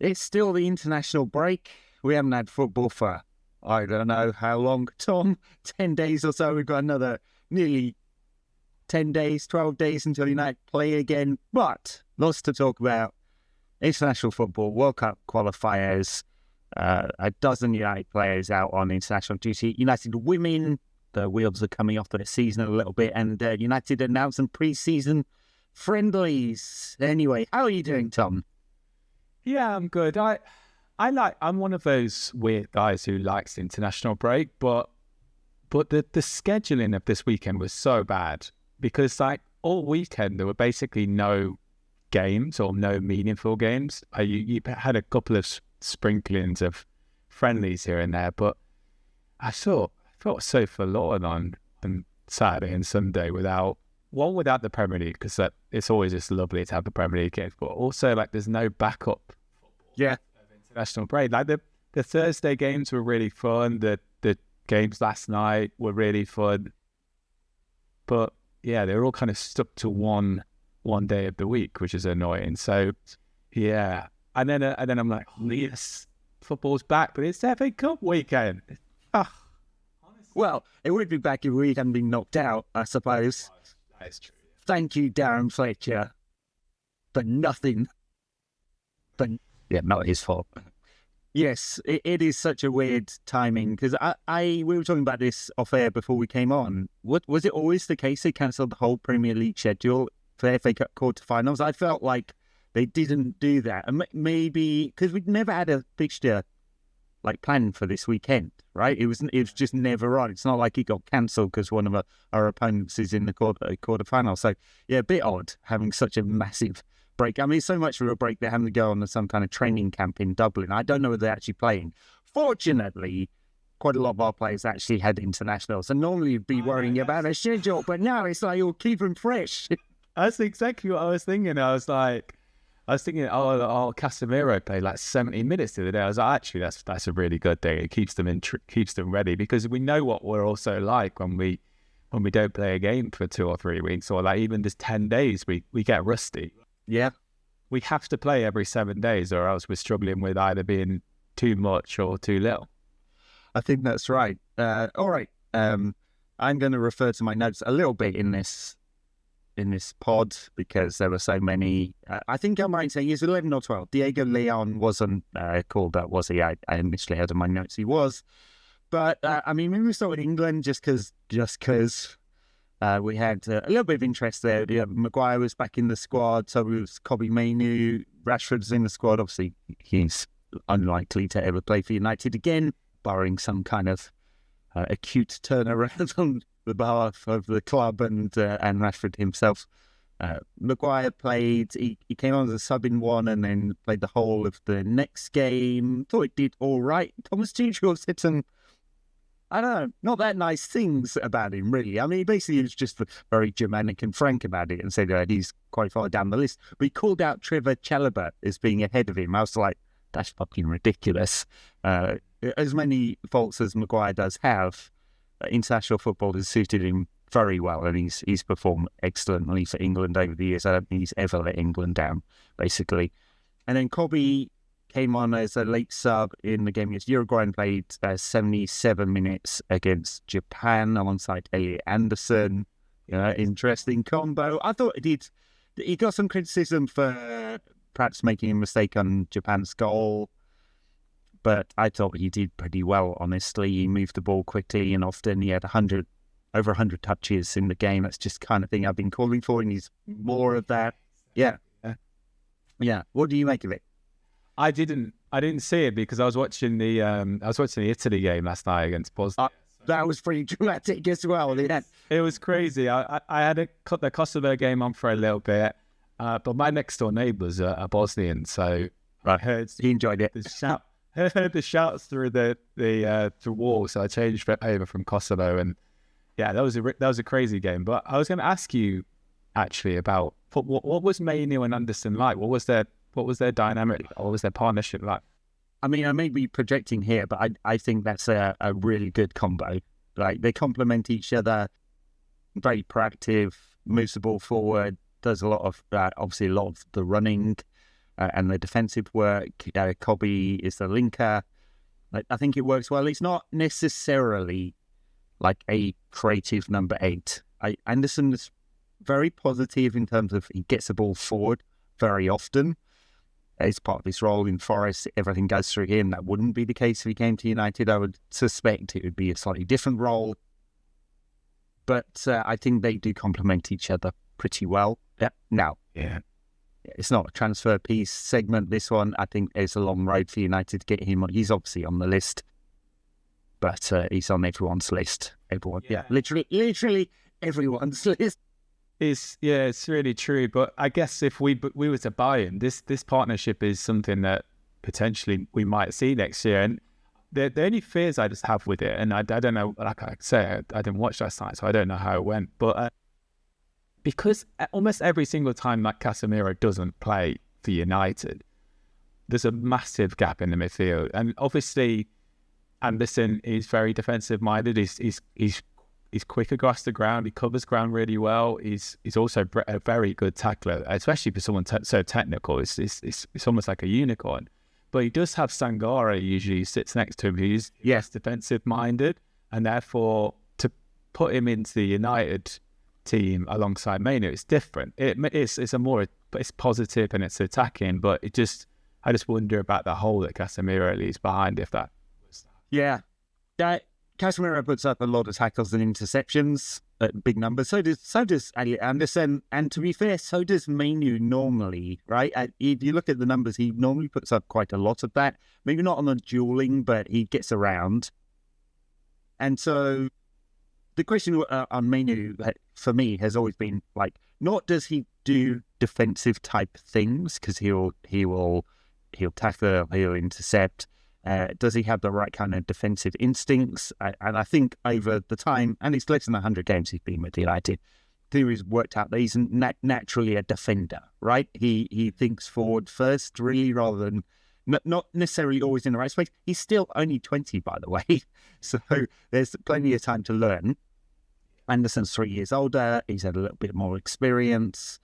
It's still the international break. We haven't had football for, I don't know how long, Tom, 10 days or so. We've got another nearly 10 days, 12 days until United play again. But lots to talk about. International football, World Cup qualifiers, a dozen United players out on international duty. United women, the wheels are coming off their season a little bit, and United announced some pre-season friendlies. Anyway, how are you doing, Tom? Yeah, I'm good. I'm one of those weird guys who likes the international break, but the scheduling of this weekend was so bad because like all weekend there were basically no games or no meaningful games. You had a couple of sprinklings of friendlies here and there, but I felt so forlorn on Saturday and Sunday without the Premier League, because it's always just lovely to have the Premier League games, but also like there's no backup. Yeah, of international break. Like the Thursday games were really fun. The games last night were really fun, but yeah, they're all kind of stuck to one day of the week, which is annoying. So yeah, and then I'm like, oh, yes, football's back, but it's FA Cup weekend. Well, it would be back if we hadn't been knocked out, I suppose. That is true. Thank you, Darren Fletcher, for nothing. But yeah, not his fault. Yes, it is such a weird timing, because we were talking about this off air before we came on. Was it always the case they cancelled the whole Premier League schedule for the FA Cup quarterfinals? I felt like they didn't do that, and maybe because we'd never had a fixture like planned for this weekend, right? It was just never on. It's not like it got cancelled because one of our opponents is in the quarterfinal. So yeah, a bit odd having such a massive break. I mean, so much for a break, they're having to go on some kind of training camp in Dublin. I don't know whether they're actually playing. Fortunately, quite a lot of our players actually had internationals, and normally you'd be worrying about a schedule, but now it's like you'll keep them fresh. That's exactly what I was thinking. I was thinking, Casemiro played like 70 minutes the other day. I was like, actually, that's a really good thing. It keeps them keeps them ready, because we know what we're also like when we don't play a game for 2 or 3 weeks, or like even just 10 days, we get rusty. Yeah. We have to play every 7 days, or else we're struggling with either being too much or too little. I think that's right. All right. I'm going to refer to my notes a little bit in this pod, because there were so many. I think I'm right saying he's 11 or 12. Diego Leon wasn't called up, was he? I initially had in my notes he was. But, I mean, maybe we start with England just because we had a little bit of interest there. Yeah, Maguire was back in the squad, so it was Mainoo. Rashford's in the squad. Obviously, he's unlikely to ever play for United again, barring some kind of acute turnaround on the behalf of the club and Rashford himself. Maguire played, he came on as a sub in one and then played the whole of the next game. Thought it did all right. Thomas Tuchel said some, I don't know, not that nice things about him, really. I mean, basically, he was just very Germanic and frank about it and said he's quite far down the list. But he called out Trevor Chalobah as being ahead of him. I was like, that's fucking ridiculous. As many faults as Maguire does have, international football has suited him very well, and he's performed excellently for England over the years. I don't think he's ever let England down, basically. And then Kobe came on as a late sub in the game against Uruguay and played 77 minutes against Japan alongside Elliot Anderson. Interesting combo. I thought he got some criticism for perhaps making a mistake on Japan's goal, but I thought he did pretty well, honestly. He moved the ball quickly and often. He had over 100 touches in the game. That's just the kind of thing I've been calling for, and he's more of that. Yeah. What do you make of it? I didn't see it because I was watching the Italy game last night against Bosnia. That was pretty dramatic as well. It was crazy. I had the Kosovo game on for a little bit, but my next door neighbour's a Bosnian, so I heard he enjoyed it. Heard the shouts through the wall, so I changed over from Kosovo, and yeah, that was a crazy game. But I was going to ask you actually about what was Mainoo and Anderson like? What was their dynamic? What was their partnership like? I mean, I may be projecting here, but I think that's a really good combo. Like, they complement each other. Very proactive, moves the ball forward, does a lot of obviously a lot of the running. and the defensive work. Cobby is the linker. I think it works well. It's not necessarily like a creative number 8. Anderson is very positive in terms of he gets the ball forward very often. It's part of his role in Forest. Everything goes through him. That wouldn't be the case if he came to United. I would suspect it would be a slightly different role. But I think they do complement each other pretty well. Yeah. Now, it's not a transfer piece segment, this one. I think it's a long road for United to get him. He's obviously on the list, but he's on everyone's list. Literally everyone's list. It's really true. But I guess if we were to buy him, this partnership is something that potentially we might see next year. And the only fears I just have with it, and I don't know, like I say, I didn't watch last night, so I don't know how it went. But because almost every single time that Casemiro doesn't play for United, there's a massive gap in the midfield. And obviously, Anderson is very defensive minded. He's quick across the ground. He covers ground really well. He's also a very good tackler, especially for someone so technical. It's almost like a unicorn. But he does have Sangare usually sits next to him. He's defensive minded, and therefore to put him into the United team alongside Mainoo, it's different. It's positive and it's attacking, but I just wonder about the hole that Casemiro leaves behind if that was that. Yeah. Casemiro puts up a lot of tackles and interceptions at big numbers. So does Elliot Anderson, and to be fair, so does Mainoo normally, right? If you look at the numbers, he normally puts up quite a lot of that. Maybe not on the dueling, but he gets around. And so the question on Mainoo for me has always been like, not does he do defensive type things, because he'll tackle, he'll intercept. Does he have the right kind of defensive instincts? And I think over the time, and it's less than 100 games he's been with United, he's worked out that he's naturally a defender, right? He thinks forward first, really, rather than not necessarily always in the right space. He's still only 20, by the way, so there's plenty of time to learn. Anderson's 3 years older. He's had a little bit more experience,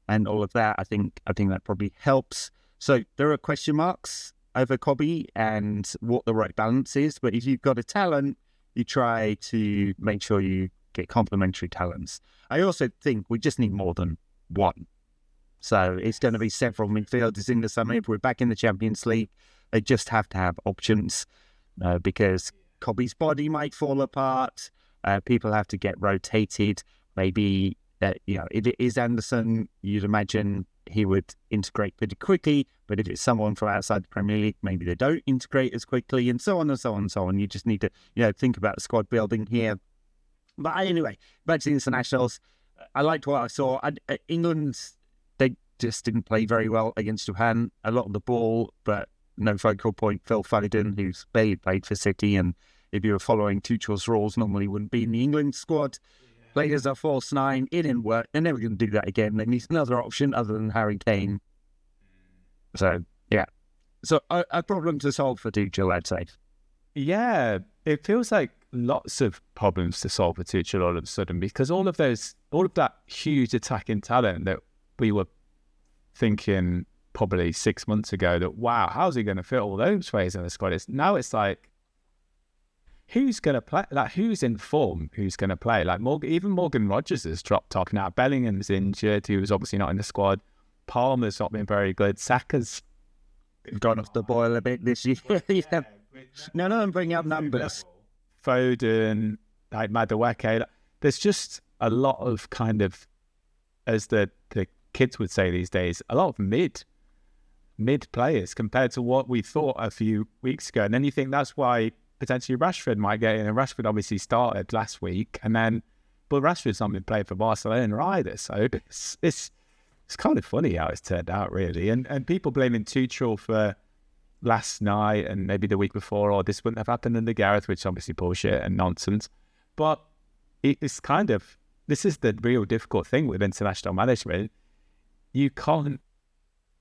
and all of that. I think that probably helps. So there are question marks over Cobby and what the right balance is. But if you've got a talent, you try to make sure you get complementary talents. I also think we just need more than one. So it's going to be several midfielders in the summer. If we're back in the Champions League, they just have to have options because Cobby's body might fall apart. People have to get rotated. Maybe, if it is Anderson, you'd imagine he would integrate pretty quickly, but if it's someone from outside the Premier League, maybe they don't integrate as quickly, and so on and so on and so on. You just need to, think about the squad building here. But anyway, back to the internationals. I liked what I saw. England, they just didn't play very well against Japan. A lot of the ball, but no focal point. Phil Foden, who's barely played for City, and if you were following Tuchel's rules, normally wouldn't be in the England squad. Played as a false 9, it didn't work. They're never going to do that again. They need another option other than Harry Kane. So, yeah. So, a problem to solve for Tuchel, I'd say. Yeah, it feels like lots of problems to solve for Tuchel all of a sudden, because all of that huge attacking talent that we were thinking probably 6 months ago that, wow, how's he going to fit all those players in the squad? Now it's like, who's going to play? Like, who's in form? Who's going to play? Like, even Morgan Rogers has dropped off now. Bellingham's injured. He was obviously not in the squad. Palmer's not been very good. Saka's gone off the boil a bit this year. Yeah. No, I'm bringing up numbers. Foden, like Madueke. There's just a lot of kind of, as the kids would say these days, a lot of mid players compared to what we thought a few weeks ago. And then you think that's why potentially Rashford might get in, and Rashford obviously started last week, but Rashford's not been playing for Barcelona either, so it's kind of funny how it's turned out, really. And people blaming Tuchel for last night and maybe the week before, or this wouldn't have happened in the Gareth, which is obviously bullshit and nonsense. But it's kind of, this is the real difficult thing with international management. You can't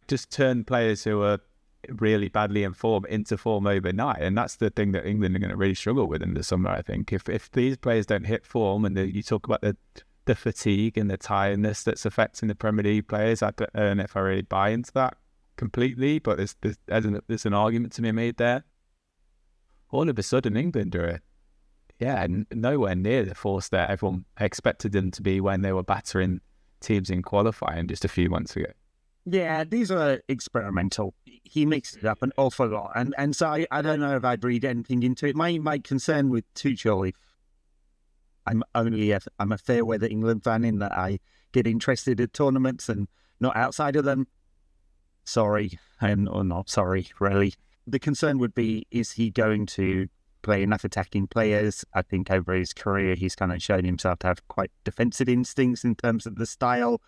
just turn players who are really badly in form into form overnight, and that's the thing that England are going to really struggle with in the summer. I think if these players don't hit form, and you talk about the fatigue and the tiredness that's affecting the Premier League players, I don't know if I really buy into that completely, but there's an argument to be made there. All of a sudden, England are nowhere near the force that everyone expected them to be when they were battering teams in qualifying just a few months ago. Yeah, these are experimental. He mixed it up an awful lot. And so I don't know if I'd read anything into it. My concern with Tuchel, if I'm a fair weather England fan in that I get interested in tournaments and not outside of them. Sorry, or not sorry, really. The concern would be, is he going to play enough attacking players? I think over his career, he's kind of shown himself to have quite defensive instincts in terms of the style.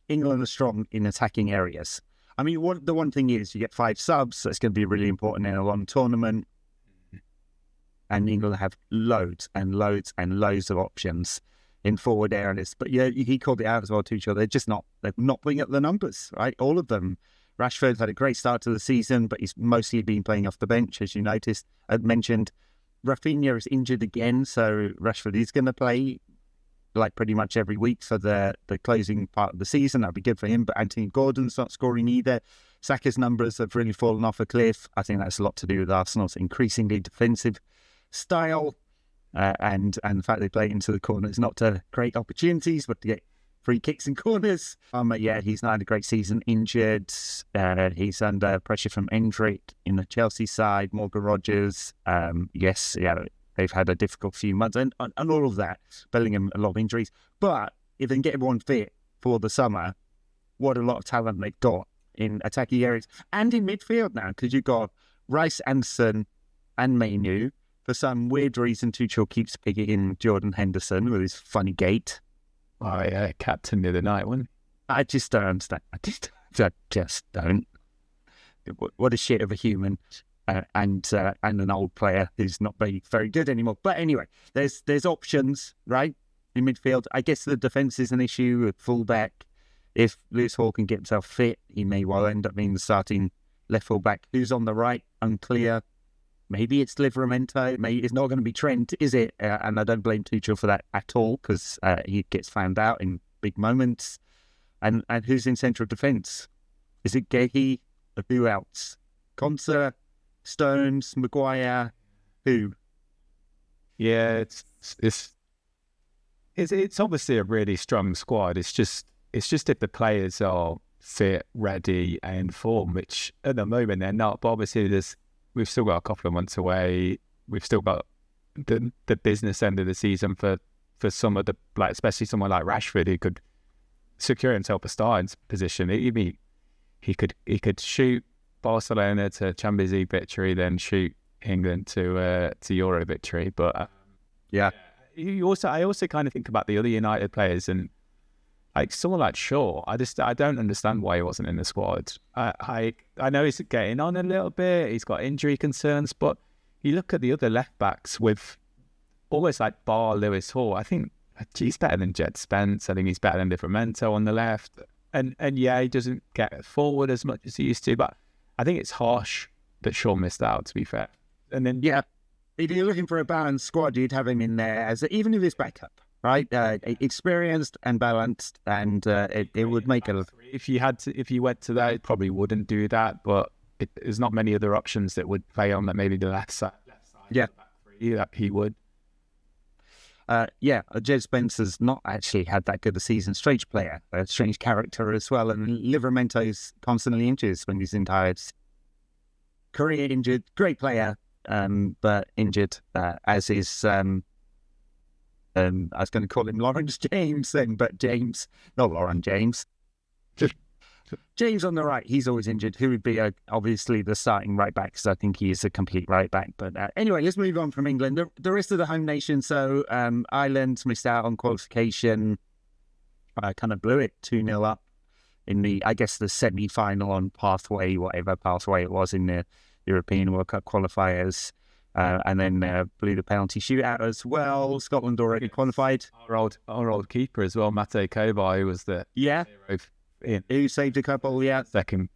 England are strong in attacking areas. I mean, the one thing is you get 5 subs, so it's going to be really important in a long tournament. And England have loads and loads and loads of options in forward areas. But yeah, he called it out as well, Tuchel. They're not putting up the numbers, right? All of them. Rashford's had a great start to the season, but he's mostly been playing off the bench, as you noticed. I mentioned Rafinha is injured again, so Rashford is going to play like pretty much every week for the closing part of the season. That'd be good for him, but Anthony Gordon's not scoring either. Saka's numbers have really fallen off a cliff. I think that's a lot to do with Arsenal's increasingly defensive style and the fact they play into the corners, not to create opportunities, but to get free kicks and corners. He's not had a great season, injured. He's under pressure from injury in the Chelsea side. Morgan Rogers, they've had a difficult few months and all of that. Bellingham, a lot of injuries. But if they can get everyone fit for the summer, what a lot of talent they've got in attacking areas and in midfield now, because you've got Rice, Anderson and Mainoo. For some weird reason, Tuchel keeps picking in Jordan Henderson with his funny gait. Oh, yeah, captain the other night, wasn't he? I just don't understand. I just don't. What a shit of a human. And an old player who's not very good anymore. But anyway, there's options, right, in midfield. I guess the defence is an issue at fullback. If Lewis Hall can get himself fit, he may well end up being the starting left fullback. Who's on the right? Unclear. Maybe it's Livramento. Maybe it's not going to be Trent, is it? And I don't blame Tuchel for that at all, because he gets found out in big moments. And who's in central defence? Is it Gehi? Who else? Konsa? Stones, Maguire, who? Yeah, it's obviously a really strong squad. It's just if the players are fit, ready, and form, which at the moment they're not. But obviously, we've still got a couple of months away. We've still got the business end of the season for some of the, like, especially someone like Rashford, who could secure himself a starting position. He could shoot Barcelona to Champions League victory, then shoot England to Euro victory. But I also kind of think about the other United players, and like someone like Shaw. I don't understand why he wasn't in the squad. I know he's getting on a little bit. He's got injury concerns, but you look at the other left backs with almost like bar Lewis Hall. I think he's better than Jed Spence. I think he's better than Livramento on the left. And yeah, he doesn't get forward as much as he used to, but I think it's harsh that Shaw missed out, to be fair. And then, yeah, if you're looking for a balanced squad, you'd have him in there as even if he's backup, right? Experienced and balanced, and it would make a. If you went to that, it probably wouldn't do that. But there's not many other options that would play on that. Maybe the left side. Yeah, back three, that he would. Jed Spencer's not actually had that good a season. Strange player, a strange character as well. And Livramento's constantly injured when he's entire career injured. Great player, but injured, as is, I was going to call him Lawrence James then, but James, not Lauren James. James on the right, he's always injured. Who would be obviously the starting right back, because I think he is a complete right back. But anyway, let's move on from England. The rest of the home nation. So Ireland missed out on qualification. Kind of blew it 2-0 up in the semi-final on whatever pathway it was in the European World Cup qualifiers. And then blew the penalty shootout as well. Scotland already qualified. Our old keeper as well, Mate Kovar, who was the hero. Who saved a couple, yeah.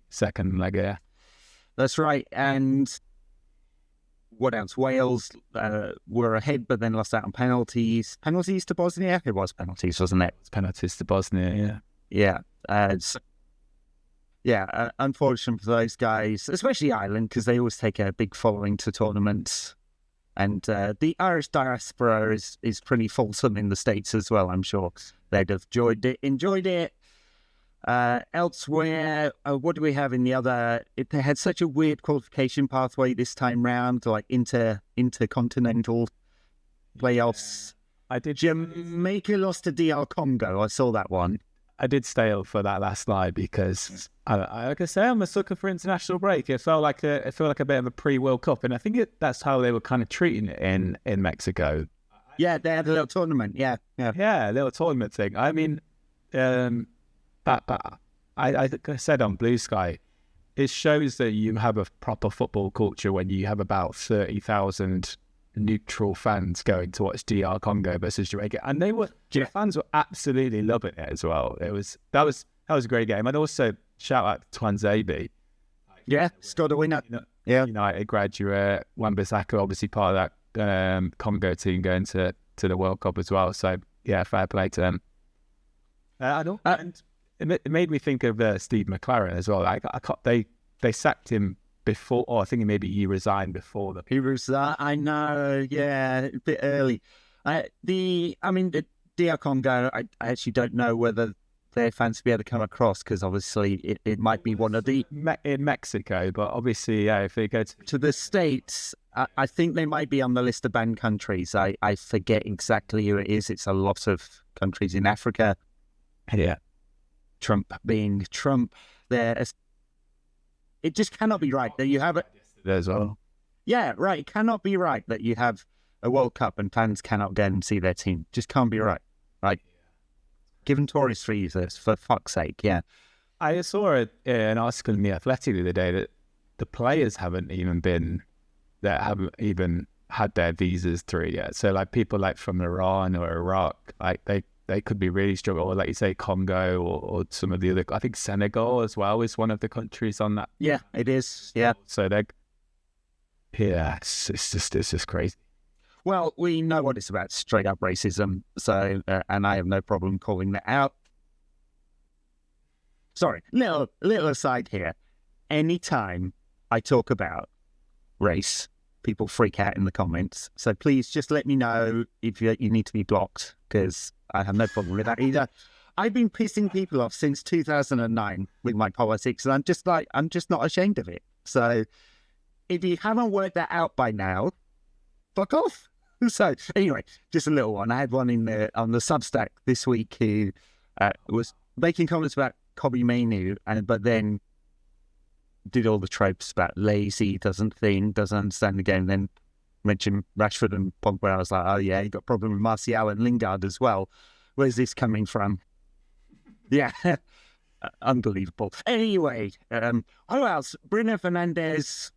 Second leg, yeah. That's right. And what else? Wales were ahead, but then lost out on penalties. Penalties to Bosnia? It was penalties, wasn't it? Penalties to Bosnia, yeah. Yeah. unfortunate for those guys, especially Ireland, because they always take a big following to tournaments. And the Irish diaspora is pretty fulsome in the States as well, I'm sure. They'd have enjoyed it. Elsewhere, what do we have in the other? They had such a weird qualification pathway this time round, like intercontinental playoffs. I did. Jamaica lost to DR Congo. I saw that one. I did stay up for that last night because, like I say, I'm a sucker for international break. It felt like a bit of a pre-World Cup, and I think that's how they were kind of treating it in Mexico. Yeah, they had a little tournament. Yeah, a little tournament thing. I mean, but I said on Blue Sky, it shows that you have a proper football culture when you have about 30,000 neutral fans going to watch DR Congo versus Jamaica, and the fans were absolutely loving it as well. That was a great game, and also shout out to Twanzebe. Yeah, scored a winner. United graduate, Wan-Bissaka, obviously part of that Congo team going to the World Cup as well. So yeah, fair play to them. And it made me think of Steve McLaren as well. They sacked him before, or I think maybe he resigned before the. He was I know, yeah, a bit early. The DR Congo, I actually don't know whether their fans will be able to come across, because obviously it might be one of the in Mexico, but obviously, yeah, if they go to the States, I think they might be on the list of banned countries. I forget exactly who it is. It's a lot of countries in Africa. Yeah, Trump being Trump, there. It just cannot be right that you have it as well. Yeah, right. It cannot be right that you have a World Cup and fans cannot go and see their team. Just can't be right. Right. Given tourist visas, for fuck's sake, yeah. I saw an article in The Athletic the other day that the players haven't even had their visas through yet. So like people like from Iran or Iraq, like they could be really struggling, or like you say, Congo or some of the other. I think Senegal as well is one of the countries on that. Yeah, it is. Yeah. So it's just crazy. Well, we know what it's about, straight up racism. So, and I have no problem calling that out. Sorry, little aside here. Anytime I talk about race, people freak out in the comments. So please just let me know if you need to be blocked, because I have no problem with that either. I've been pissing people off since 2009 with my politics, and I'm just not ashamed of it. So if you haven't worked that out by now, fuck off. So anyway, just a little one. I had one on the Substack this week who was making comments about Kobbie Mainoo, but then did all the tropes about lazy, doesn't think, doesn't understand the game, then mentioned Rashford and Pogba. I was like, oh yeah, you got a problem with Martial and Lingard as well. Where's this coming from? Yeah, unbelievable. Anyway, who else? Bruno Fernandes.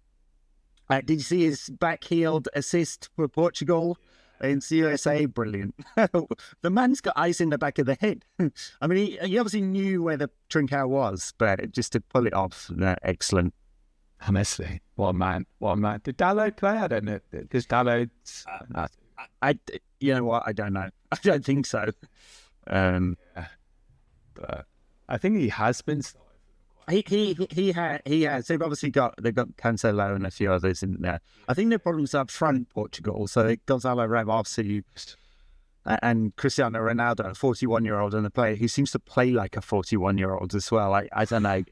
Did you see his backheeled assist for Portugal against the USA? Brilliant. The man's got eyes in the back of the head. I mean, he obviously knew where the Trincao was, but just to pull it off, excellent. Honestly, what a man. Did Dalot play? I don't know. Does Dalot... you know what? I don't know. I don't think so. But I think he has been... He has. They've obviously got Cancelo and a few others in there. I think their problems up front, Portugal. So Gonzalo Ramos and Cristiano Ronaldo, a 41-year-old, and a player who seems to play like a 41-year-old as well. I don't know.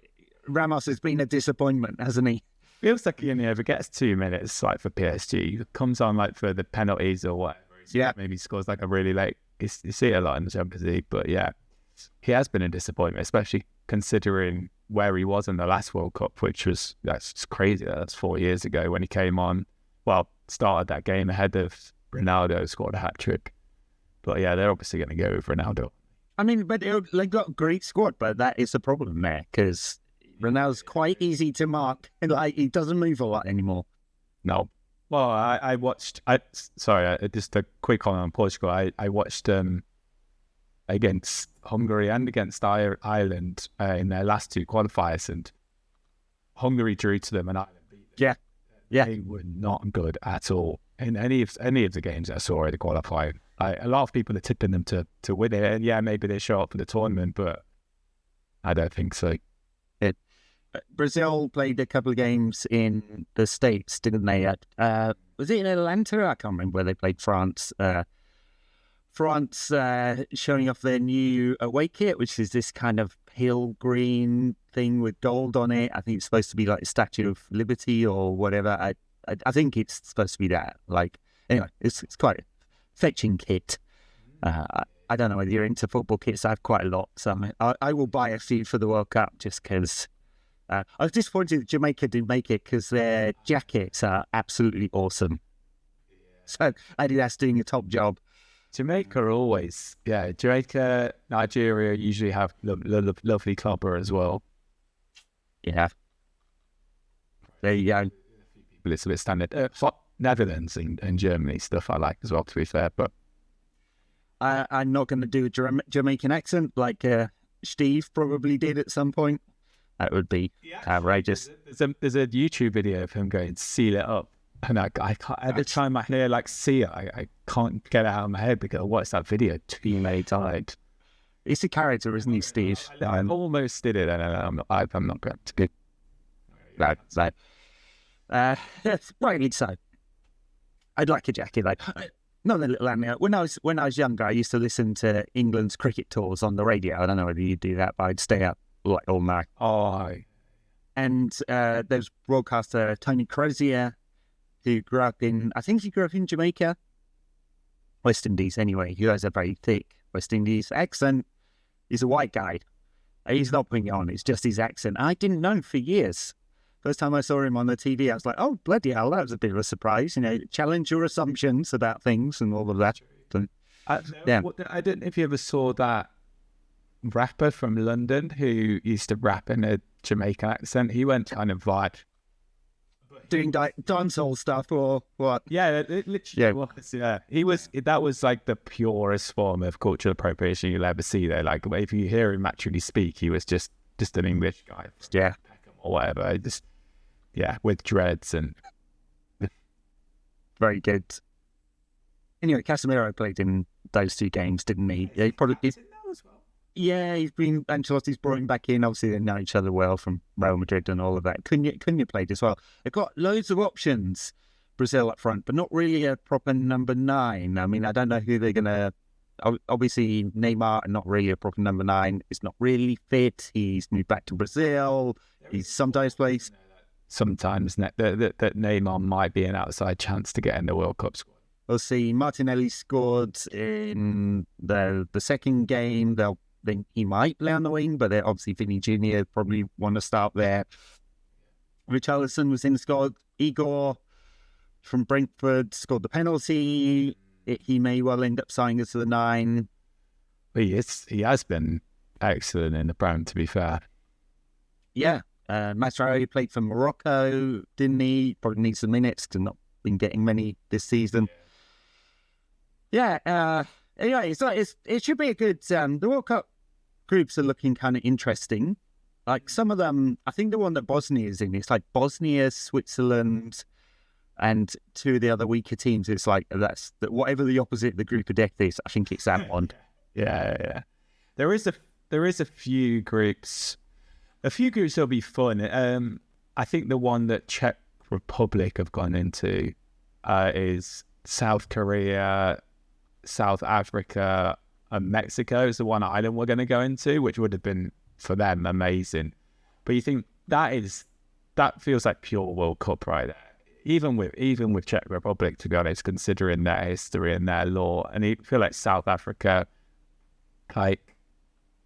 Ramos has been a disappointment, hasn't he? Feels like he only ever gets 2 minutes, like for PSG. He comes on like for the penalties or whatever. Yeah, maybe scores like a really late. You see it a lot in the Champions League, but yeah, he has been a disappointment, especially considering where he was in the last World Cup, that's just crazy. That's 4 years ago when he came on. Well, started that game ahead of Ronaldo, scored a hat trick. But yeah, they're obviously going to go with Ronaldo. I mean, but they got a great squad, but that is the problem there, because Ronaldo's quite easy to mark, and like he doesn't move a lot anymore. No. Well, I watched. Just a quick comment on Portugal. I watched against Hungary and against Ireland in their last two qualifiers, and Hungary drew to them and Ireland beat them. Yeah. They were not good at all in any of the games I saw in the qualifying. A lot of people are tipping them to win it, and yeah, maybe they show up for the tournament, but I don't think so. Brazil played a couple of games in the States, didn't they? Was it in Atlanta? I can't remember where they played France. France showing off their new away kit, which is this kind of pale green thing with gold on it. I think it's supposed to be like the Statue of Liberty or whatever. I think it's supposed to be that. Like, anyway, it's quite a fetching kit. I don't know whether you're into football kits. I have quite a lot, so I will buy a few for the World Cup just because. I was disappointed that Jamaica didn't make it because their jackets are absolutely awesome. So Adidas doing a top job. Jamaica always, Jamaica, Nigeria usually have lovely clubber as well. Yeah. There you go. It's a bit standard. Netherlands and Germany stuff I like as well, to be fair. But I'm not going to do a Jamaican accent like Steve probably did at some point. That would be outrageous. There's a YouTube video of him going, seal it up. And I can't, every time I hear like see it, I can't get it out of my head because what's that video? Teammate died. He's a character, isn't he, Steve? I almost did it, and I'm not going to get that. Rightly so. I'd like a jacket like not a little animal. When I was younger, I used to listen to England's cricket tours on the radio. I don't know whether you do that, but I'd stay up like all night. And there's broadcaster Tony Crozier, who grew up in Jamaica, West Indies anyway. He has a very thick West Indies accent. He's a white guy. He's not putting it on, it's just his accent. I didn't know for years. First time I saw him on the TV, I was like, oh, bloody hell, that was a bit of a surprise. Challenge your assumptions about things and all of that. So, I don't know if you ever saw that rapper from London who used to rap in a Jamaican accent. He went kind of like doing dancehall stuff or what? Yeah, it literally was. Yeah, that was like the purest form of cultural appropriation you'll ever see there. Like if you hear him actually speak, he was just an English guy. Yeah, or whatever. With dreads and very good. Anyway, Casemiro played in those two games, didn't he? Yeah, he probably did. Yeah, Ancelotti's brought him back in. Obviously, they know each other well from Real Madrid and all of that. Cunha played as well. They've got loads of options, Brazil up front, but not really a proper number 9. I mean, I don't know who they're going to... Obviously, Neymar, not really a proper number 9. He's not really fit. He's moved back to Brazil. He's sometimes plays... Sometimes that Neymar might be an outside chance to get in the World Cup squad. We'll see. Martinelli scored in the second game. They'll think he might play on the wing, but obviously Vinny Jr. probably want to start there. Richarlison was in the squad. Igor from Brentford scored the penalty. He may well end up signing us to the 9. He has been excellent in the Prem, to be fair. Yeah. Masraoui played for Morocco, didn't he? Probably needs some minutes because not been getting many this season. Yeah. Anyway, it should be a good... the World Cup groups are looking kind of interesting. Like some of them, I think the one that Bosnia is in, it's like Bosnia, Switzerland, and 2 of the other weaker teams. It's like whatever the opposite of the group of death is, I think it's that one. Yeah. There is a few groups. A few groups will be fun. I think the one that Czech Republic have gone into is South Korea, South Africa, and Mexico is the one island we're going to go into, which would have been for them amazing. But you think that feels like pure World Cup right there. Even with Czech Republic, to be honest, considering their history and their law, and you feel like South Africa, like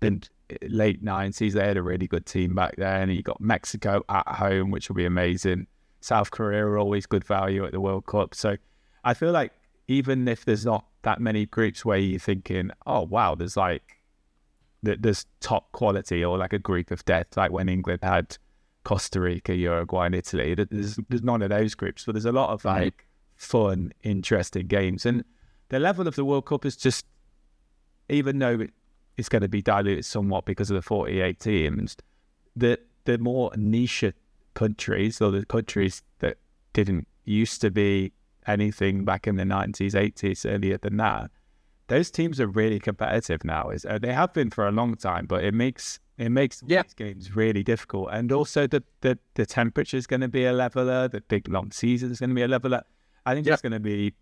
in late 90s, they had a really good team back then. And you got Mexico at home, which will be amazing. South Korea are always good value at the World Cup. So I feel like even if there's not that many groups where you're thinking, oh wow, there's top quality, or like a group of death, like when England had Costa Rica, Uruguay, and Italy. There's none of those groups, but there's a lot of like fun, interesting games. And the level of the World Cup is just, even though it's going to be diluted somewhat because of the 48 teams, the more niche countries, or the countries that didn't used to be anything back in the 90s, 80s, earlier than that, those teams are really competitive now. They have been for a long time, but it makes It makes these games really difficult. And also the temperature is going to be a leveler. The big long season is going to be a leveler. I think it's going to be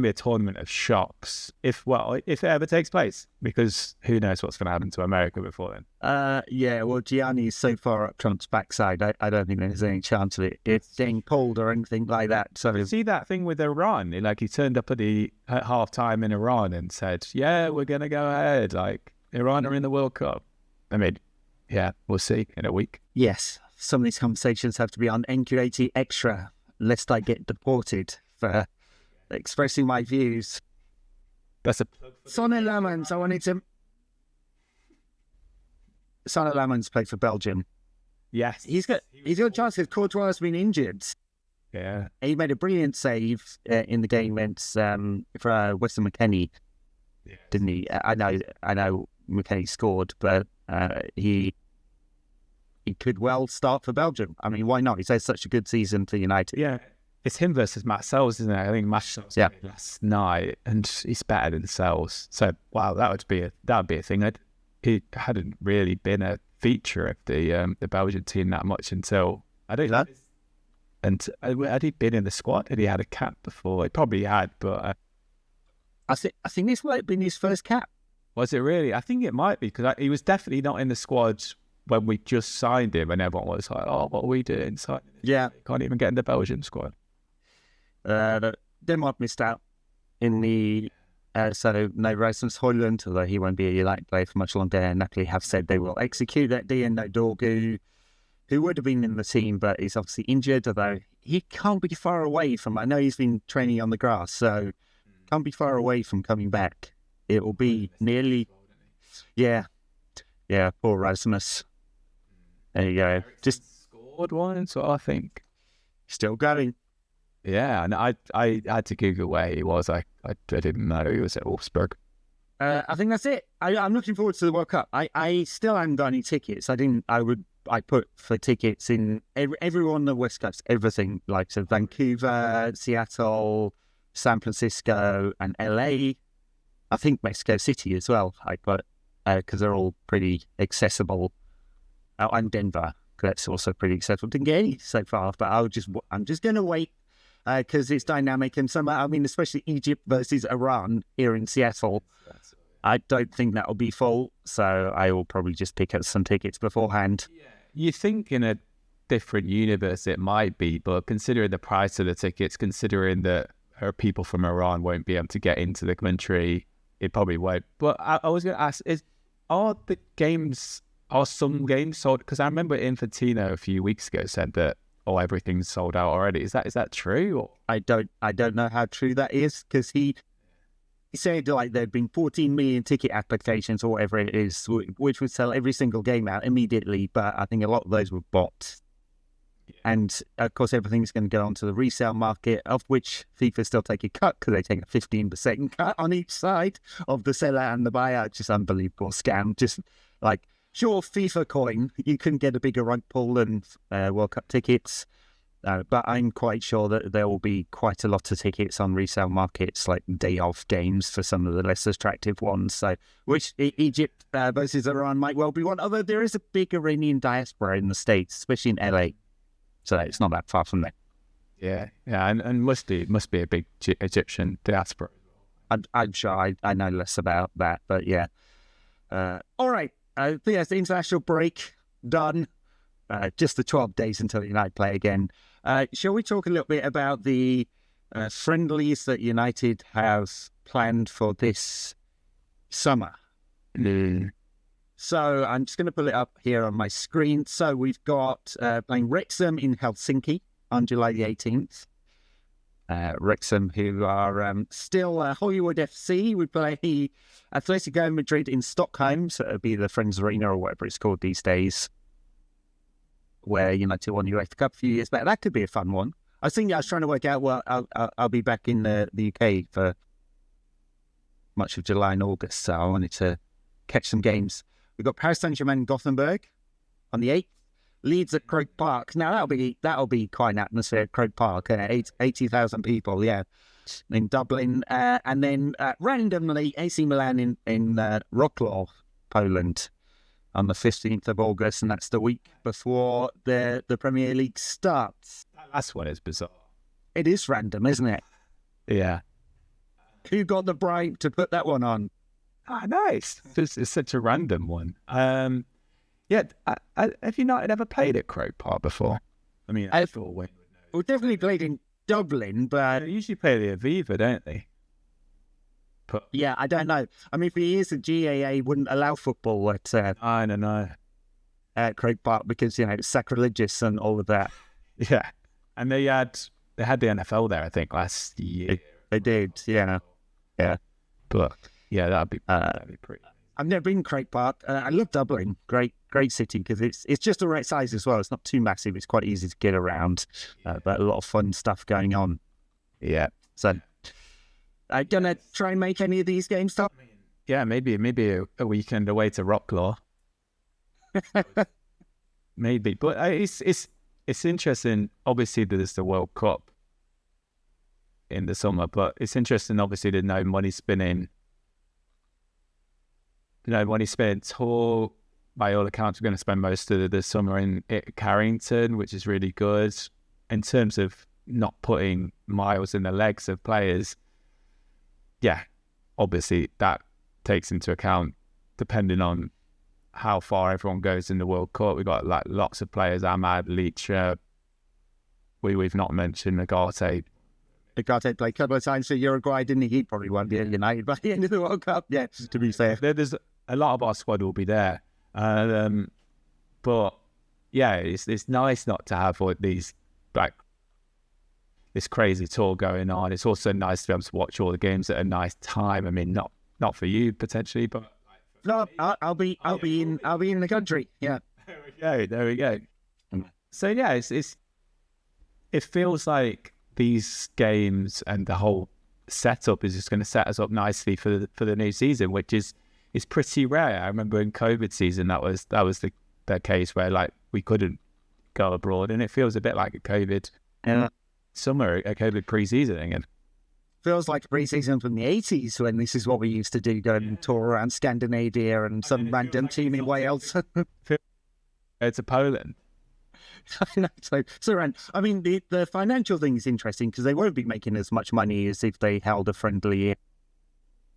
a tournament of shocks if it ever takes place, because who knows what's going to happen to America before then. Well, Gianni's so far up Trump's backside, I don't think there's any chance of it getting pulled or anything like that. So see that thing with Iran? He turned up at half time in Iran and said, yeah, we're going to go ahead. Like, Iran are in the World Cup. I mean, yeah, we'll see in a week. Yes, some of these conversations have to be on NQAT Extra, lest I get deported for expressing my views. That's a Senne Lemmens. Senne Lemmens played for Belgium. Yes, he's got a chance because Courtois has been injured. Yeah, he made a brilliant save in the game against for Weston McKennie, didn't he? I know McKennie scored, but he could well start for Belgium. I mean, why not? He's had such a good season for United. Yeah. It's him versus Matt Sells, isn't it? I think Matt Sells last night, and he's better than Sells. So, wow, that would be a thing. He hadn't really been a feature of the Belgian team that much until and had he been in the squad? Had he had a cap before? He probably had, but I think this might have been his first cap. Was it really? I think it might be, because he was definitely not in the squad when we just signed him, and everyone was like, "Oh, what are we doing?" Yeah, can't even get in the Belgian squad. Denmark missed out in the so no Rasmus Højlund, although he won't be a United player for much longer. And Napoli have said they will execute that deal. No Dorgu, who would have been in the team, but he's obviously injured, although he can't be far away from. I know he's been training on the grass, so can't be far away from coming back. It will be nearly, poor Rasmus. There you go. Just scored one, so I think still going. Yeah, and I had to Google where he was. I didn't know he was at Wolfsburg. I think that's it. I'm looking forward to the World Cup. I still haven't got any tickets. I put for tickets in everyone on the West Coast, everything, like so Vancouver, Seattle, San Francisco, and LA. I think Mexico City as well. I put because they're all pretty accessible. And Denver, that's also pretty accessible. Didn't get any so far, but I'm just going to wait. Because it's dynamic, and especially Egypt versus Iran here in Seattle, I don't think that'll be full, so I will probably just pick up some tickets beforehand. Yeah. You think in a different universe it might be, but considering the price of the tickets, considering that people from Iran won't be able to get into the country, it probably won't. But I was going to ask, are some games sold? Because I remember Infantino a few weeks ago said that everything's sold out already. Is that true? Or? I don't know how true that is, because he said like there'd been 14 million ticket applications or whatever it is, which would sell every single game out immediately. But I think a lot of those were bots. Yeah. And of course, everything's going to go onto the resale market, of which FIFA still take a cut because they take a 15% cut on each side of the seller and the buyer. Just unbelievable scam. Just like. Sure, FIFA coin, you can get a bigger rug pull than World Cup tickets, but I'm quite sure that there will be quite a lot of tickets on resale markets, like day-off games for some of the less attractive ones. So, which Egypt versus Iran might well be one, although there is a big Iranian diaspora in the States, especially in LA, so it's not that far from there. Yeah, and must be a big Egyptian diaspora. I'm sure I know less about that, but yeah. All right. I think that's the international break done. Just the 12 days until United play again. Shall we talk a little bit about the friendlies that United have planned for this summer? So I'm just going to pull it up here on my screen. So we've got playing Wrexham in Helsinki on July the 18th. Wrexham, who are still Hollywood FC. We play Atletico Madrid in Stockholm, so it'll be the Friends Arena or whatever it's called these days, where United won the UEFA Cup a few years back. That could be a fun one. I was trying to work out, I'll be back in the UK for much of July and August, so I wanted to catch some games. We've got Paris Saint-Germain Gothenburg on the 8th. Leeds at Croke Park. Now that'll be quite an atmosphere at Croke Park. 80,000 people, yeah, in Dublin, and then randomly AC Milan in Wrocław, Poland, on the 15th of August, and that's the week before the Premier League starts. That's when it's bizarre. It is random, isn't it? Yeah. Who got the bribe to put that one on? Ah, nice. It's such a random one. Yeah, have you not ever played at Croke Park before? I mean, I thought we definitely played in Dublin, but they usually play the Aviva, don't they? But yeah, I don't know. I mean, for years the GAA wouldn't allow football at I don't know. At Croke Park because it's sacrilegious and all of that. Yeah, and they had the NFL there, I think, last year. They did, yeah. But yeah, that'd be pretty. I've never been Croke Park. I love Dublin. Great city because it's just the right size as well. It's not too massive. It's quite easy to get around, but a lot of fun stuff going on. Yeah. So, are you gonna try and make any of these games, Tom? Yeah, maybe a weekend away to Wrocław. Maybe, but it's interesting. Obviously, there's the World Cup in the summer, but it's interesting. Obviously, there's no money spinning. Money spent. Tour, by all accounts, we're going to spend most of the summer in Carrington, which is really good in terms of not putting miles in the legs of players. Yeah, obviously that takes into account depending on how far everyone goes in the World Cup. We've got like lots of players, Ahmad, Leach, we've not mentioned Agate. Agate played a couple of times for Uruguay, didn't he? He probably won't be at United by the end of the World Cup. Yeah, to be fair. There's a lot of our squad will be there. But yeah, it's nice not to have all these like this crazy tour going on. It's also nice to be able to watch all the games at a nice time. I mean, not for you potentially, but no, I'll be in the country. Yeah, there we go. So yeah, it feels like these games and the whole setup is just going to set us up nicely for the new season, which is pretty rare. I remember in COVID season that was the case where like we couldn't go abroad, and it feels a bit like a COVID summer, a COVID pre-season again. Feels like pre-season from the 80s when this is what we used to do, go and tour around Scandinavia and some random team in Wales. To Poland. So Ran, I mean, the financial thing is interesting because they won't be making as much money as if they held a friendly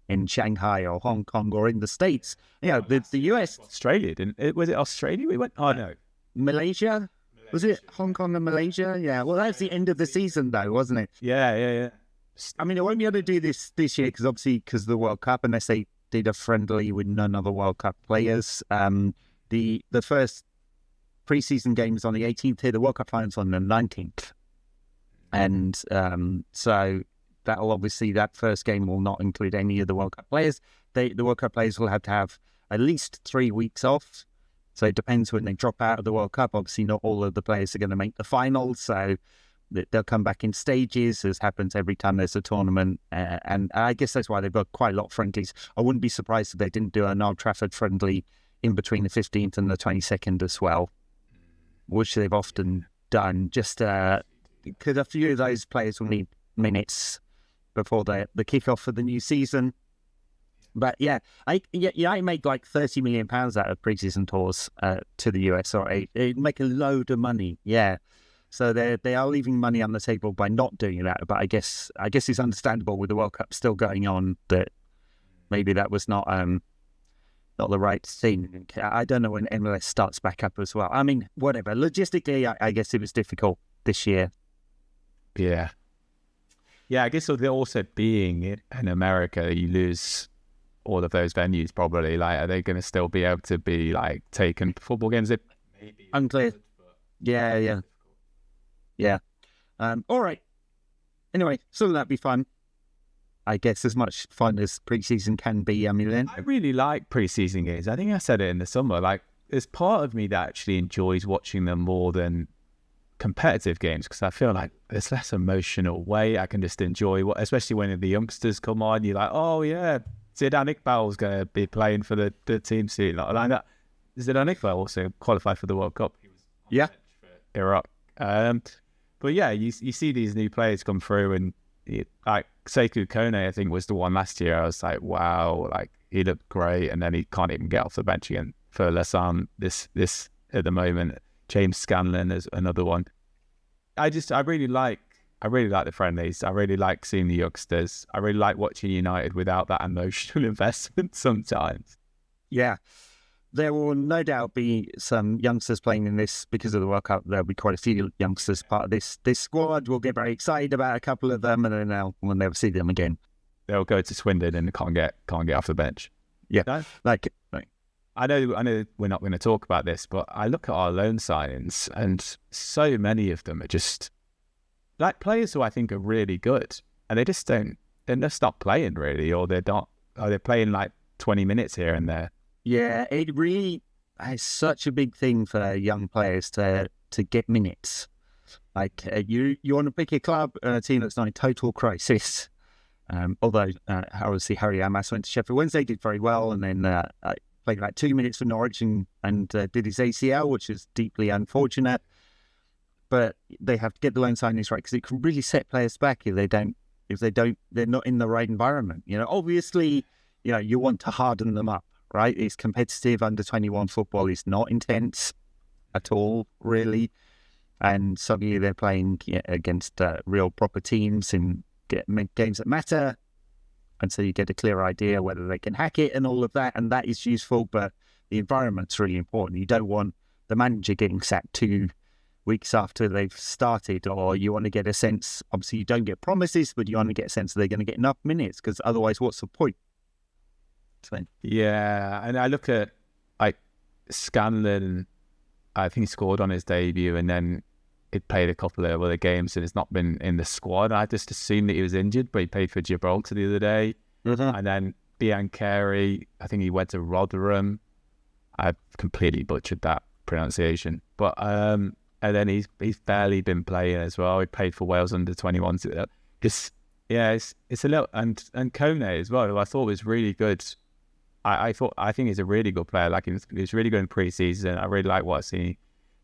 in Shanghai or Hong Kong or in the States. The US. Australia, didn't it? Was it Australia we went? Oh, no. Malaysia? Was it Hong Kong and Malaysia? Yeah. Well, that's the end of the season, though, wasn't it? Yeah. I mean, they won't be able to do this year because obviously because of the World Cup, unless they did a friendly with none other World Cup players. The first pre-season game is on the 18th here. The World Cup finals on the 19th. And so that'll obviously, that first game will not include any of the World Cup players. The World Cup players will have to have at least 3 weeks off. So it depends when they drop out of the World Cup. Obviously, not all of the players are going to make the finals. So they'll come back in stages, as happens every time there's a tournament. And I guess that's why they've got quite a lot of friendlies. I wouldn't be surprised if they didn't do an Old Trafford friendly in between the 15th and the 22nd as well, which they've often done. Just because a few of those players will need minutes before the kickoff for the new season. But yeah, I make like £30 million out of pre-season tours to the US, or it make a load of money. Yeah, so they are leaving money on the table by not doing that. But I guess it's understandable with the World Cup still going on that maybe that was not the right thing. I don't know when MLS starts back up as well. I mean, whatever. Logistically, I guess it was difficult this year. Yeah. I guess so. They're also being in America, you lose all of those venues probably. Like, are they going to still be able to be like taking football games? Maybe unclear. Yeah. All right. Anyway, so that'd be fun. I guess as much fun as pre-season can be. I mean, I really like pre-season games. I think I said it in the summer. Like, there's part of me that actually enjoys watching them more than competitive games because I feel like there's less emotional way. I can just enjoy especially when the youngsters come on. You're like, oh yeah, Zidane Iqbal's going to be playing for the team soon. Like that. Zidane Iqbal also qualified for the World Cup. He was yeah, for Iraq. But yeah, you see these new players come through, and like Sekou Kone, I think was the one last year. I was like, wow, like he looked great, and then he can't even get off the bench again for Lausanne this at the moment. James Scanlon is another one. I really like the friendlies. I really like seeing the youngsters. I really like watching United without that emotional investment sometimes. Yeah. There will no doubt be some youngsters playing in this because of the World Cup. There'll be quite a few youngsters part of this squad. We'll get very excited about a couple of them, and then we'll never see them again. They'll go to Swindon and can't get off the bench. Yeah, no? like I know we're not going to talk about this, but I look at our loan signings, and so many of them are just like players who I think are really good, and they're just not playing really, or they're playing like 20 minutes here and there. Yeah, it really is such a big thing for young players to get minutes. Like you want to pick a club, a team that's not in total crisis. Although obviously Harry Amas went to Sheffield Wednesday, did very well, and then played like 2 minutes for Norwich and did his ACL, which is deeply unfortunate. But they have to get the loan signings right because it can really set players back if they're not in the right environment. Obviously, you want to harden them up. Right, it's competitive. Under-21 football is not intense at all, really. And suddenly they're playing against real proper teams in games that matter. And so you get a clear idea whether they can hack it and all of that. And that is useful, but the environment's really important. You don't want the manager getting sacked 2 weeks after they've started, or you want to get a sense, obviously you don't get promises, but you want to get a sense that they're going to get enough minutes, because otherwise what's the point? Yeah, and I look at like Scanlon. I think he scored on his debut, and then he played a couple of other games, and has not been in the squad. I just assumed that he was injured, but he played for Gibraltar the other day. Mm-hmm. And then Biancheri, I think he went to Rotherham. I've completely butchered that pronunciation, but and then he's barely been playing as well. He played for Wales under-21s. It's a little, and Kone as well, who I thought was really good. I think he's a really good player. Like he was really good in pre-season. I really like what I see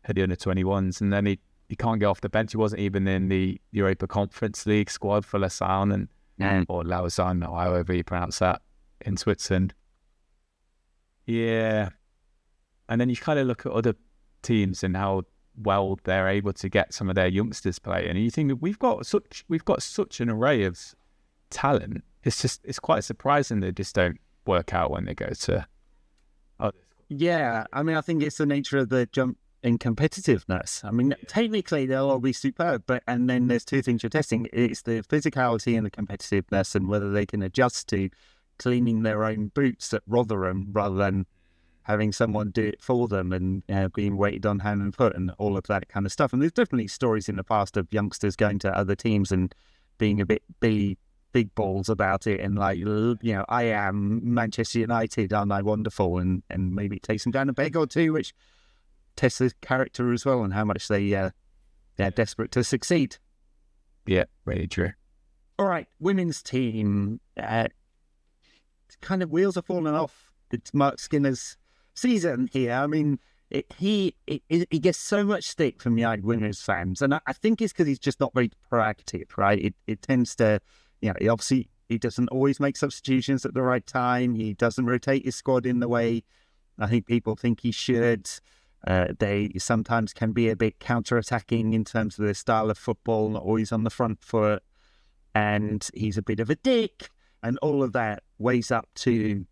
at the under-21s, and then he can't get off the bench. He wasn't even in the Europa Conference League squad for Lausanne or Lausanne, or however you pronounce that in Switzerland. Yeah, and then you kind of look at other teams and how well they're able to get some of their youngsters playing, and you think that we've got such an array of talent. It's quite surprising they just don't work out when they go to others. Yeah, I mean, I think it's the nature of the jump in competitiveness. I mean, technically they'll all be superb, and then there's two things you're testing. It's the physicality and the competitiveness, and whether they can adjust to cleaning their own boots at Rotherham rather than having someone do it for them and being weighted on hand and foot and all of that kind of stuff. And there's definitely stories in the past of youngsters going to other teams and being a bit big balls about it, and like, I am Manchester United, aren't I wonderful, and maybe it takes them down a peg or two, which tests the character as well and how much they're desperate to succeed. Yeah, very true. All right, women's team, kind of wheels are falling off. It's Mark Skinner's season here. I mean, he gets so much stick from United women's fans, and I think it's because he's just not very proactive, right? It tends to, he doesn't always make substitutions at the right time. He doesn't rotate his squad in the way I think people think he should. They sometimes can be a bit counter-attacking in terms of their style of football, not always on the front foot. And he's a bit of a dick. And all of that weighs up to,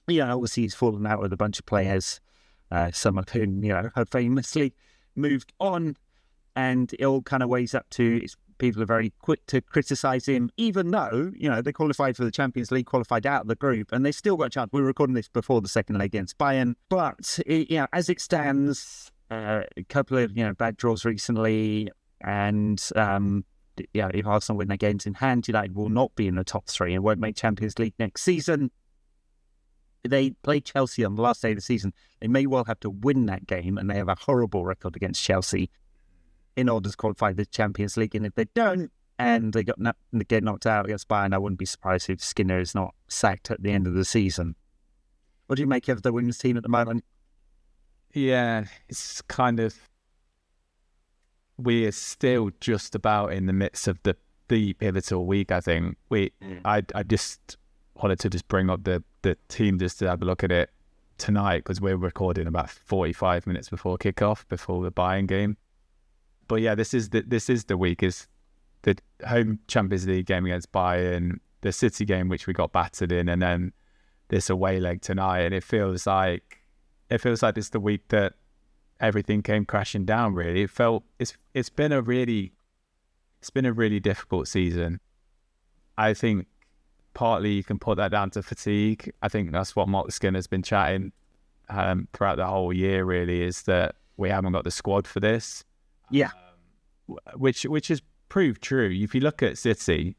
obviously he's fallen out with a bunch of players, some of whom, have famously moved on. And it all kind of weighs up to people are very quick to criticise him, even though, they qualified for the Champions League, qualified out of the group, and they still got a chance. We were recording this before the second leg against Bayern. But, as it stands, a couple of, bad draws recently, and, if Arsenal win their games in hand, United will not be in the top three and won't make Champions League next season. They play Chelsea on the last day of the season. They may well have to win that game, and they have a horrible record against Chelsea in order to qualify the Champions League. And if they don't, and they get knocked out against Bayern, I wouldn't be surprised if Skinner is not sacked at the end of the season. What do you make of the women's team at the moment? Yeah, it's kind of, we are still just about in the midst of the pivotal week, I think. I just wanted to just bring up the team just to have a look at it. tonight because we're recording about 45 minutes before kickoff, before the Bayern game. But yeah, this is the week, is the home Champions League game against Bayern, the City game which we got battered in, and then this away leg tonight. And it feels like this is the week that everything came crashing down. Really, it's been a really difficult season. I think partly you can put that down to fatigue. I think that's what Mark Skinner's been chatting throughout the whole year. Really, is that we haven't got the squad for this. Yeah, which has proved true. If you look at City,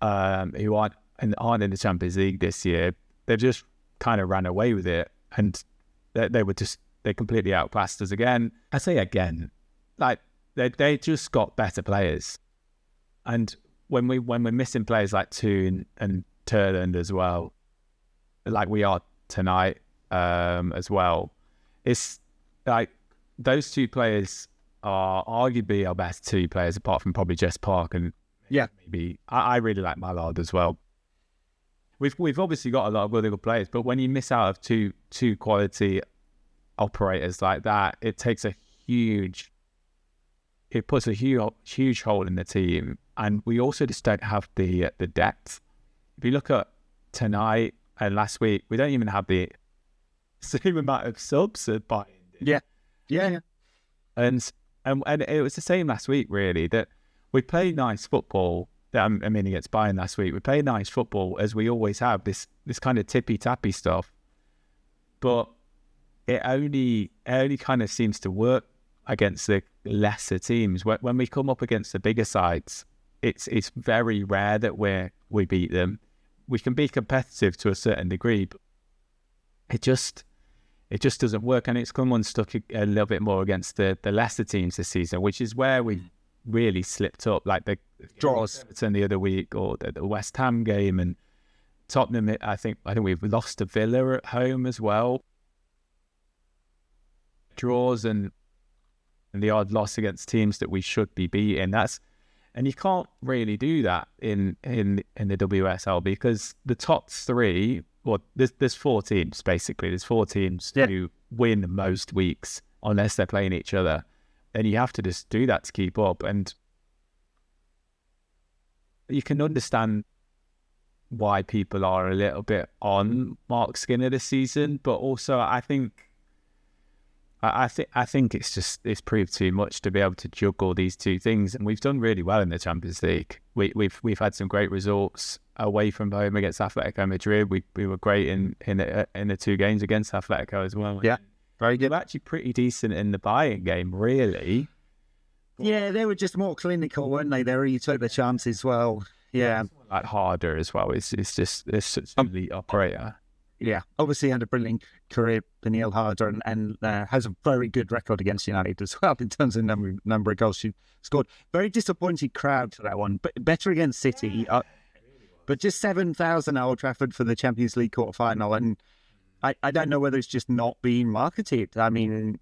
who aren't in the Champions League this year, they've just kind of ran away with it, and they completely outclassed us again. I say again, like they just got better players, and when we're missing players like Toon and Turland as well, like we are tonight as well, it's like those two players are arguably our best two players, apart from probably Jess Park and maybe I really like Mallard as well. We've obviously got a lot of really good players, but when you miss out of two quality operators like that, it puts a huge hole in the team, and we also just don't have the depth. If you look at tonight and last week, we don't even have the same amount of subs at Bayern. Yeah. And it was the same last week, really, that we played nice football. Against Bayern last week, we played nice football as we always have, this kind of tippy-tappy stuff. But it only kind of seems to work against the lesser teams. When we come up against the bigger sides, it's very rare that we beat them. We can be competitive to a certain degree, but it just doesn't work, and it's come unstuck a little bit more against the lesser teams this season, which is where we really slipped up, like the draws the other week, or the West Ham game, and Tottenham. I think we've lost to Villa at home as well. Draws and the odd loss against teams that we should be beating. And you can't really do that in the WSL, because the top three. Well, there's 4 teams, basically. There's 4 teams who win most weeks unless they're playing each other. And you have to just do that to keep up. And you can understand why people are a little bit on Mark Skinner this season. But also, I think it's proved too much to be able to juggle these two things. And we've done really well in the Champions League. We've had some great results away from home against Atletico Madrid. We were great in the 2 games against Atletico as well. Yeah, very good. We were actually pretty decent in the Bayern game, really. Yeah, they were just more clinical, weren't they? They really took the chances well. Yeah, like harder as well. It's such an elite operator. Yeah, obviously had a brilliant career, Peniel Harder, and has a very good record against United as well in terms of number of goals she scored. Very disappointed crowd for that one, but better against City. But just 7,000 at Old Trafford for the Champions League quarter-final, and I don't know whether it's just not being marketed. I mean,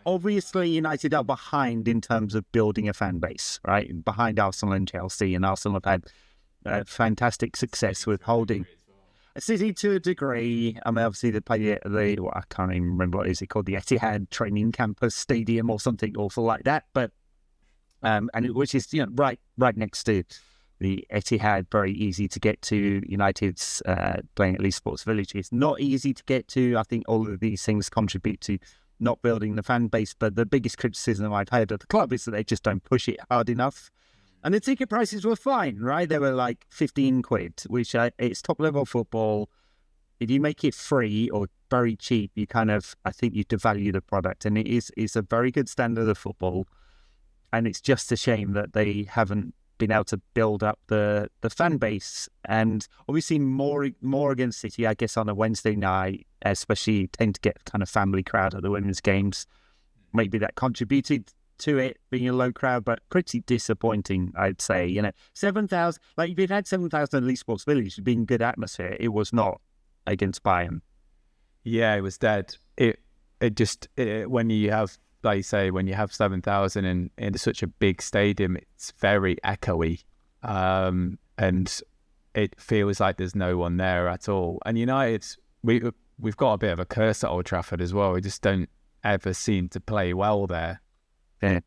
obviously United are behind in terms of building a fan base, right? Behind Arsenal and Chelsea, and Arsenal have had fantastic success with holding City to a degree. I mean, obviously they play at I can't even remember what is it called, the Etihad Training Campus Stadium or something awful like that. But which is right next to the Etihad, very easy to get to. United's playing at Leeds Sports Village. It's not easy to get to. I think all of these things contribute to not building the fan base. But the biggest criticism I've had of the club is that they just don't push it hard enough. And the ticket prices were fine, right? They were like 15 quid, which it's top-level football. If you make it free or very cheap, I think you devalue the product. And it's a very good standard of football. And it's just a shame that they haven't been able to build up the fan base. And obviously more against City, I guess, on a Wednesday night, especially tend to get kind of family crowd at the women's games. Maybe that contributed to it being a low crowd, but pretty disappointing, I'd say. 7,000, like if you'd had 7,000 at Leeds Sports Village, it'd been good atmosphere. It was not against Bayern. Yeah, it was dead. It just when you have, like you say, when you have 7,000 in such a big stadium, it's very echoey, and it feels like there's no one there at all. And United, we've got a bit of a curse at Old Trafford as well. We just don't ever seem to play well there. Yeah.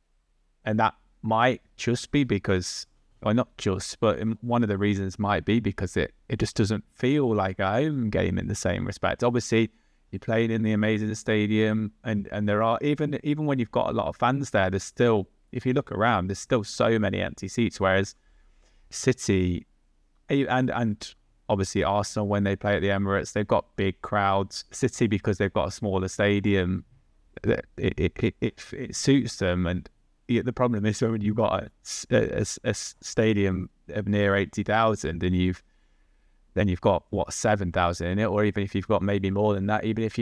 And that might just be because, or not just, but one of the reasons might be because it just doesn't feel like a home game in the same respect. Obviously, you're playing in the amazing stadium, and there are, even when you've got a lot of fans there, there's still, if you look around, there's still so many empty seats, whereas City and obviously Arsenal, when they play at the Emirates, they've got big crowds. City, because they've got a smaller stadium, it suits them. And the problem is when you've got a stadium of near 80,000 and you've got 7,000 in it, or even if you've got maybe more than that, even if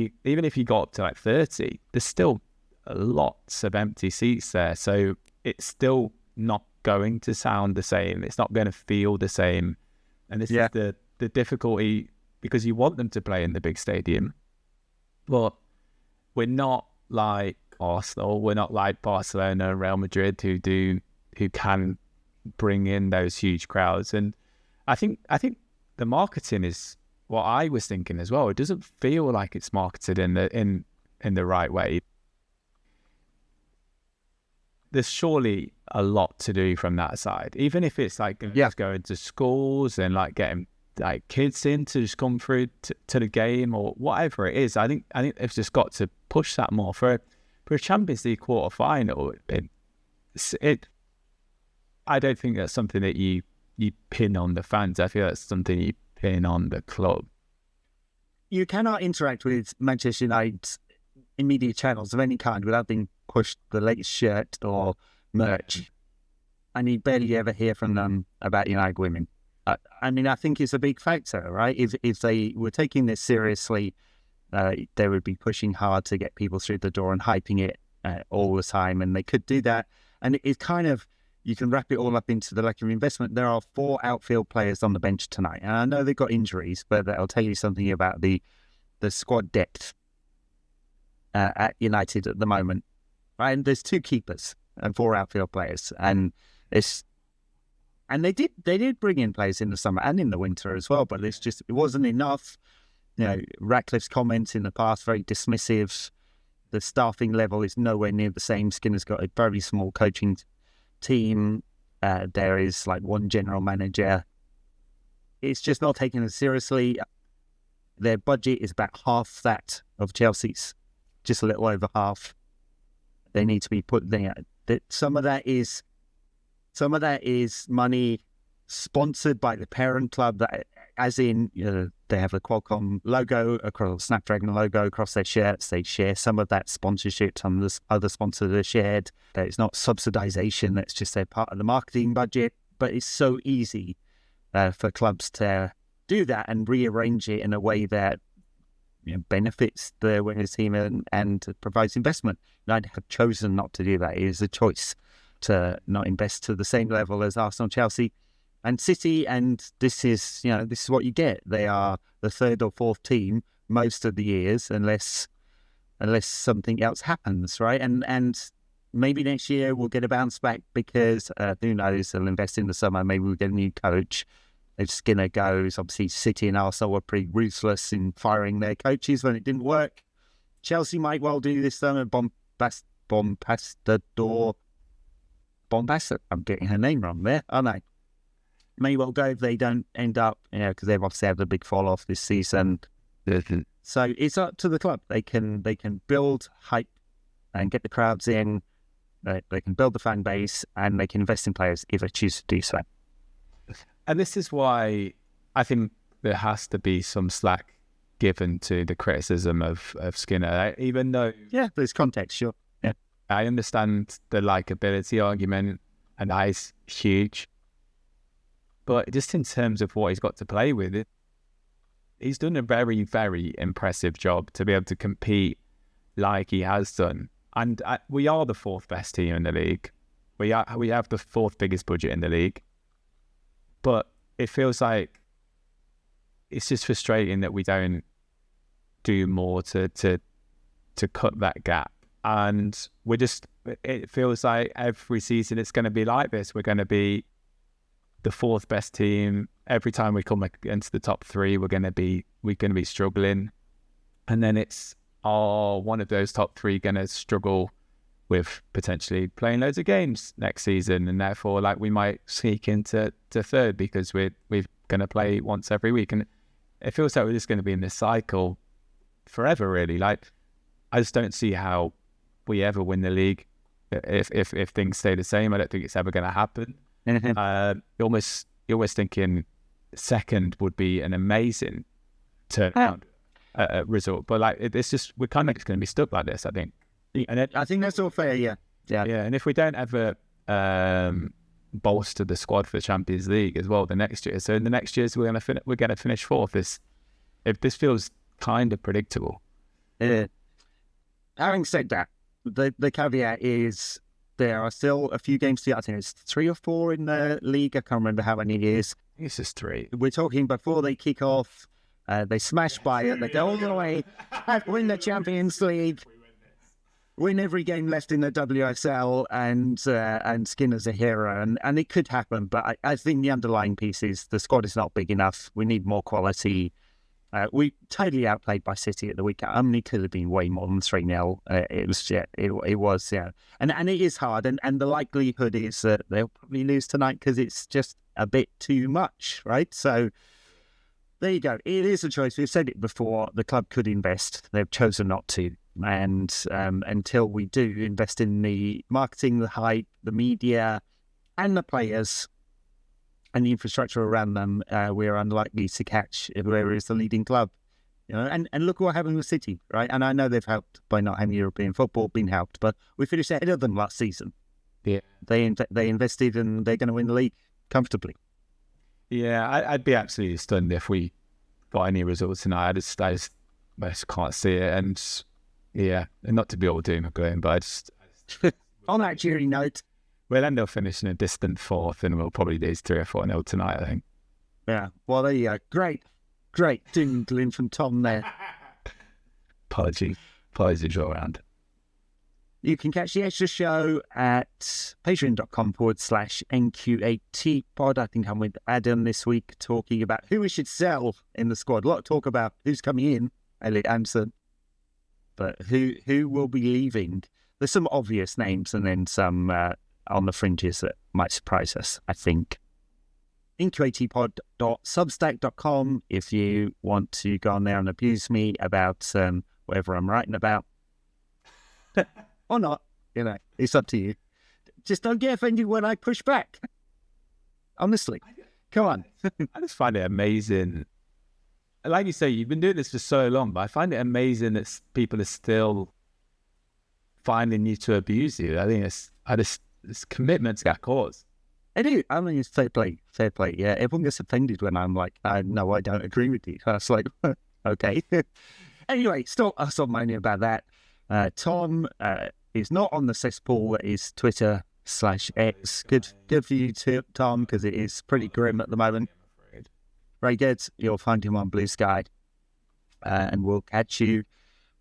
you got up to like 30, there's still lots of empty seats there. So it's still not going to sound the same. It's not going to feel the same. And this is the difficulty, because you want them to play in the big stadium, but we're not like Arsenal, we're not like Barcelona and Real Madrid who can bring in those huge crowds. And I think the marketing is what I was thinking as well. It doesn't feel like it's marketed in the right way. There's surely a lot to do from that side, even if it's like just going to schools and like getting like kids in to just come through to the game or whatever it is. I think they've just got to push that more for a Champions League quarter final. I don't think that's something that you pin on the fans. I feel that's something you pin on the club. You cannot interact with Manchester United in media channels of any kind without being pushed the latest shirt or merch, and you barely ever hear from them about United women. I mean, I think it's a big factor, right? If they were taking this seriously, they would be pushing hard to get people through the door and hyping it all the time, and they could do that. And it's kind of, you can wrap it all up into the lack of investment. There are 4 outfield players on the bench tonight, and I know they've got injuries, but I'll tell you something about the squad depth at United at the moment. Right? And there's 2 keepers and 4 outfield players, and they did bring in players in the summer and in the winter as well, but it wasn't enough. You know, Ratcliffe's comments in the past, very dismissive. The staffing level is nowhere near the same. Skinner's got a very small coaching team. There is like 1 general manager. It's just not taken as seriously. Their budget is about half that of Chelsea's, just a little over half. They need to be put there. Some of that is money sponsored by the parent club, that, as in, they have the Qualcomm logo across, Snapdragon logo across their shirts. They share some of that sponsorship. Some of the other sponsors are shared. It's not subsidization. That's just a part of the marketing budget. But it's so easy for clubs to do that and rearrange it in a way that benefits the winners team and provides investment. United have chosen not to do that. It is a choice to not invest to the same level as Arsenal, Chelsea, and City. And this is what you get. They are the 3rd or 4th team most of the years, unless something else happens, right? And maybe next year we'll get a bounce back because who knows? They'll invest in the summer. Maybe we'll get a new coach. If Skinner goes, obviously City and Arsenal were pretty ruthless in firing their coaches when it didn't work. Chelsea might well do this summer. Bombassador. I'm getting her name wrong there, aren't I? May well go if they don't end up, because they've obviously had a big fall off this season. So it's up to the club. They can build hype and get the crowds in. They can build the fan base and they can invest in players if they choose to do so. And this is why I think there has to be some slack given to the criticism of Skinner, even though... Yeah, there's context, sure. Yeah. I understand the likability argument, and that is huge. But just in terms of what he's got to play with, he's done a very, very impressive job to be able to compete like he has done. And we are the 4th best team in the league. We have the 4th biggest budget in the league. But it feels like it's just frustrating that we don't do more to cut that gap. And it feels like every season it's going to be like this. We're going to be the 4th best team. Every time we come against the top 3, we're going to be struggling. and then it's, one of those top three going to struggle with potentially playing loads of games next season, and therefore like we might sneak into third because we're going to play once every week, and it feels like we're just going to be in this cycle forever, really. Like, I just don't see how we ever win the league if things stay the same. I don't think it's ever going to happen. You're almost thinking second would be an amazing turnaround result, but like it's just, we're kind of just going to be stuck like this, I think. And I think that's all fair. Yeah. And if we don't ever bolster the squad for the Champions League as well the next year, so in the next years we're going to finish fourth. This feels kind of predictable. Having said that, the caveat is there are still a few games to. I think it's 3 or 4 in the league. I can't remember how many it is. I think it's just 3. We're talking before they kick off. They smash Bayern. They go all the way, win the Champions League, win every game left in the WSL, and Skinner's a hero. And it could happen, but I think the underlying piece is the squad is not big enough. We need more quality. We totally outplayed by City at the weekend. I mean, it could have been way more than 3-0. It was. And it is hard. And the likelihood is that they'll probably lose tonight because it's just a bit too much, right? So there you go. It is a choice. We've said it before. The club could invest. They've chosen not to. And until we do invest in the marketing, the hype, the media, and the players, and the infrastructure around them, we're unlikely to catch whoever is the leading club. And look what happened with City, right? And I know they've helped by not having European football, been helped, but we finished ahead of them last season. Yeah, they invested, and they're going to win the league comfortably. Yeah, I'd be absolutely stunned if we got any results tonight. I just can't see it, and not to be all doom and gloom, but I just on that cheery note. We'll end up finishing a distant fourth, and we'll probably lose 3 or 4-0 tonight, I think. Yeah, well, there you go. Great dingling from Tom there. Apologies all around. You can catch the extra show at patreon.com/NQ8T pod. I think I'm with Adam this week talking about who we should sell in the squad. A lot of talk about who's coming in, Elliot Anderson, but who will be leaving. There's some obvious names and then some on the fringes that might surprise us, I think. NQ8tpod.substack.com if you want to go on there and abuse me about whatever I'm writing about. Or not, it's up to you. Just don't get offended when I push back. Honestly. Come on. I just find it amazing. Like you say, you've been doing this for so long, but I find it amazing that people are still finding you to abuse you. I think it's commitment to that cause. I do. I mean, it's fair play. Yeah, everyone gets offended when I'm like, no, I don't agree with you. I was like, okay. Anyway, stop moaning about that. Tom is not on the cesspool that is Twitter/X. Good for you too, Tom, because it is pretty grim at the moment. Very good. You'll find him on Blue Sky. And we'll catch you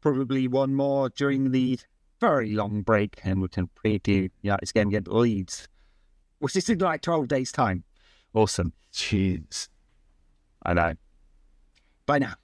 probably one more during the very long break, and we can preview this game against Leeds, which is in like 12 days' time. Awesome. Jeez. I know. Bye now.